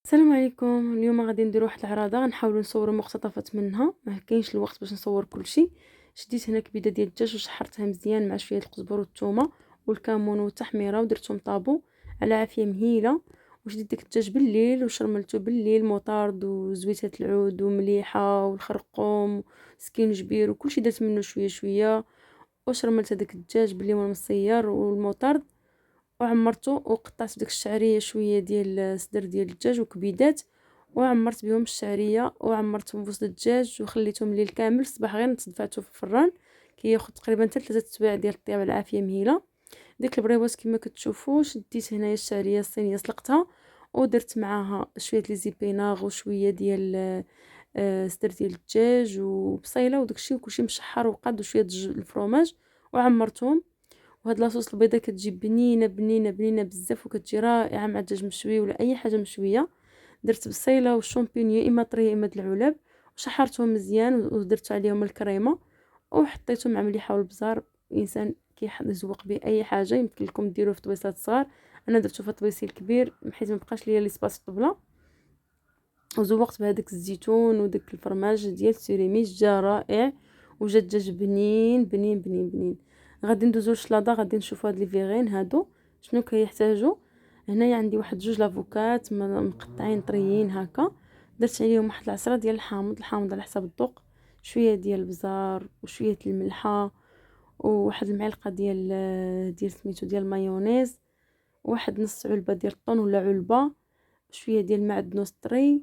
السلام عليكم. اليوم غادي ندير واحد العراضه غنحاولوا نصوروا مقتطفات منها، ما كاينش الوقت باش نصور كلشي. شديت هنا كبيده ديال الدجاج وشحرتها مزيان مع شويه القزبر والثومه والكمون والتحميره ودرتهم طابو على عافيه مهيله. وشديت داك الدجاج بالليل وشرملته بالليل موطارد وزويته العود ومليحه والخرقوم وسكينجبير وكلشي درت منه شويه شويه. وشرملت هذاك الدجاج بالليمون المصير والموطارد وعمرته وقطعت ديك الشعريه شويه ديال الصدر ديال الدجاج وكبيدات وعمرت بهم الشعريه وعمرتهم بوسط الدجاج وخليتهم الليل كامل. الصباح غير دفعته في الفران كياخذ تقريبا حتى 3 سوايع ديال الطياب على العافيه مهيله. ديك البريوات كما كتشوفوا شديت هنايا الشعريه الصينيه سلقتها ودرت معاها شويه لي زيبيناغ وشويه ديال صدر ديال الدجاج وبصيله وداكشي وكلشي مشحر وقاد وشويه الفرomاج وعمرتهم. وهاد لاصوص البيضه كتجي بنينه بنينه بنينه بزاف وكتجي رائعه مع الدجاج مشوي ولا اي حاجه مشويه. درت بصيله والشامبينيون يا اما طريه يا اما د العلب وشحرتهم مزيان ودرت عليهم الكريمه وحطيتهم مع مليحه والبزار. الانسان كيزوق به اي حاجه يمكن لكم ديروه في طبيصات صغار، انا درته في طبيسي الكبير حيت ما بقاش ليا ليسباس في الطبله. وزوقت بهذاك الزيتون وداك الفرماج ديال سيريميش جا رائع وجا الدجاج بنين بنين بنين بنين. غادي ندوزو للشلاضه غادي نشوفوا هاد لي فيغين هادو شنو كيحتاجوا. هنايا عندي واحد جوج لافوكات مقطعين طريين هكا، درت عليهم واحد العصره ديال الحامض على حسب الذوق، شويه ديال البزار وشويه الملحه وواحد المعلقه ديال سميتو ديال المايونيز، واحد نص علبه ديال الطون ولا علبه، شويه ديال المعدنوس طري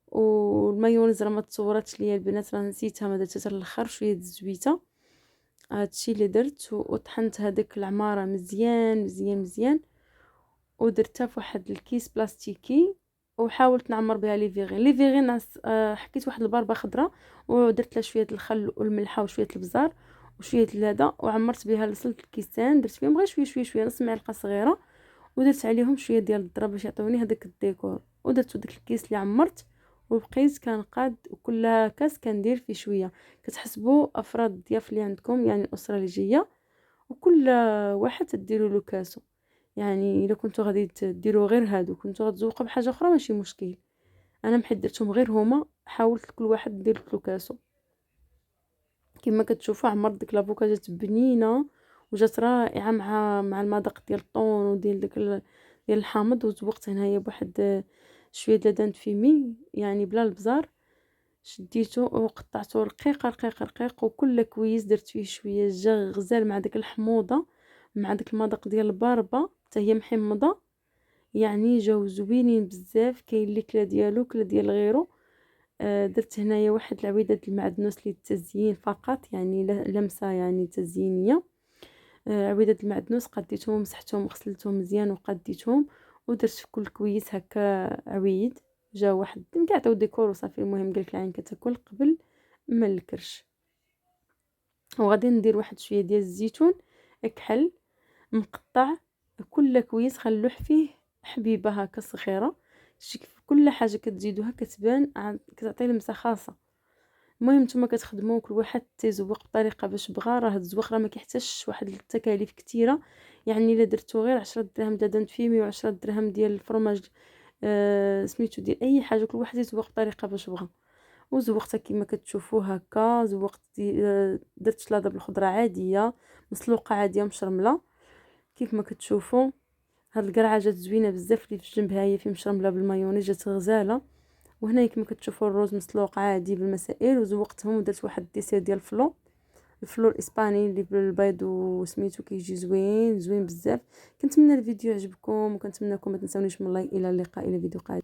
والمايونيز راه ما تصوراتش ليا البنات راه نسيتها ما درتها حتى الاخر، شويه الزويته. هادشي اللي درت وطحنت هذيك العماره مزيان مزيان مزيان ودرتها في واحد الكيس بلاستيكي وحاولت نعمر بها لي فيغين حكيت واحد الباربه خضراء ودرت لها شويه الخل والملحه وشويه البزار وشويه هذا وعمرت بها لصلت الكيسان، درت فيهم غير شويه شويه شويه نص معلقه صغيره ودرت عليهم شويه ديال الذره باش يعطيوني هذاك الديكور. ودرت داك الكيس اللي عمرت وبقيت كنقاد وكل كاس كندير فيه شويه. كتحسبوا افراد الضياف اللي عندكم يعني الاسره اللي جايه وكل واحد تديروا له كاسو، يعني الا كنتو غادي تديروا غير هادو كنتو غتزوقوا بحاجه اخرى ماشي مشكل. انا محيت درتهم غير هما حاولت كل واحد دير له كاسو. كما كتشوفوا عمرت ديك لافوكا جات بنينه وجات رائعه مع المذاق ديال الطون وديال ديال الحامض. وزوقت هنايا بواحد شويه د لدان فيمي يعني بلا البزار، شديته وقطعته رقيق رقيق رقيق وكل كويس درت فيه شويه جا غزال مع داك الحموضه مع داك المذاق ديال الباربه حتى هي محمضه، يعني جاو زوينين بزاف. كاين اللي كلا ديالو كلا ديال غيره. درت هنايا واحد العويده د المعدنوس للتزيين فقط يعني لمسه يعني تزيينيه. عويده المعدنوس قديتهم ومسحتهم وغسلتهم مزيان وقديتهم ودرت في كل كويس هكا عويد جا واحد كيعطيو ديكور وصافي. المهم قالك العين كتاكل قبل ما الكرش. وغادي ندير واحد شويه ديال الزيتون كحل مقطع كل كويس خلوح فيه حبيبه هكا صغيره. كل حاجه كتزيدوها كتبان كتعطي لمسه خاصه. المهم نتوما كتخدموا كل واحد تيزوق بطريقه باش بغا، راه هاد الزواق راه ما كيحتاجش واحد التكاليف كثيره، يعني الا درتو غير 10 دراهم دادان فيمي و10 دراهم ديال الفرماج سميتو ديال اي حاجه كل واحد يزوق بطريقه باش بغا. وزوقتها كما كتشوفوا هكا زوقت درت شلاضه بالخضره عاديه مسلوقه عاديه مشرمله كيف ما كتشوفوا. هاد القرعه جات زوينه بزاف اللي في جنبها هي في مشرمله بالمايونيز جات غزاله. وهنا كما كتشوفوا الروز مسلوق عادي بالمسائل وزوقتهم ودرت واحد الديسير ديال الفلو الاسباني اللي بالبيض وسميتو كيجي زوين زوين بزاف. كنتمنى الفيديو يعجبكم وكنتمنىكم ما تنساونيش من لايك. الى اللقاء الى فيديو قادم.